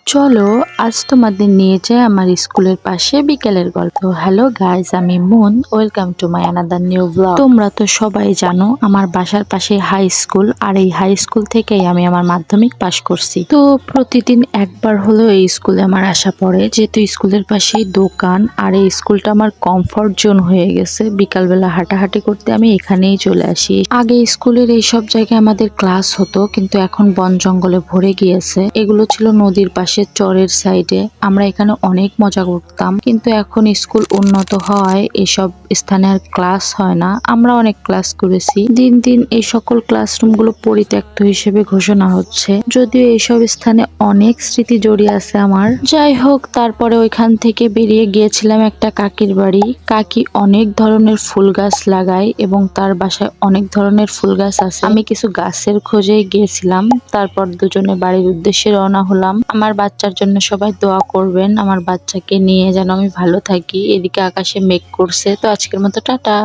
চলো আজ তোমাদের নিয়ে যাই আমার স্কুলের পাশে বিকেলের গল্প। হ্যালো গাইজ, আমি moon. Welcome to my another new blog. তোমরা তো সবাই জানো আমার বাসার পাশে হাই স্কুল, আর এই হাই স্কুল থেকেই আমি আমার মাধ্যমিক পাশ করছি। তো প্রতিদিন একবার হলেও এই স্কুলে আমার আসা পড়ে, যেহেতু স্কুলের পাশেই দোকান আর এই স্কুলটা আমার কমফর্ট জোন হয়ে গেছে। বিকালবেলা হাঁটাহাঁটি করতে আমি এখানেই চলে আসি। আগে স্কুলের এই সব জায়গায় আমাদের ক্লাস হতো, কিন্তু এখন বন জঙ্গলে ভরে গিয়েছে। এগুলো ছিল নদীর পাশে চরের সাইডে। আমরা এখানে অনেক মজা করতাম, কিন্তু এখন স্কুল উন্নত হয় এসব স্থানে আর ক্লাস হয় না। আমরা অনেক ক্লাস করেছি, দিন দিন এই সকল ক্লাসরুম গুলো পরিত্যক্ত হিসেবে ঘোষণা হচ্ছে, যদিও এইসব স্থানে অনেক স্মৃতি জড়িয়ে আছে আমার। যাই হোক, তারপরে ওইখান থেকে বেরিয়ে গিয়েছিলাম একটা কাকির বাড়ি। কাকি অনেক ধরনের ফুল গাছ লাগায় এবং তার বাসায় অনেক ধরনের ফুল গাছ আছে। আমি কিছু গাছের খোঁজে গিয়েছিলাম, তারপর দুজনে বাড়ির উদ্দেশ্যে রওনা হলাম। আমার বাচ্চার জন্য সবাই দোয়া করবেন, আমার বাচ্চাকে নিয়ে যেন আমি ভালো থাকি। এদিকে আকাশে মেঘ করছে। তো আজকের মতো টাটা।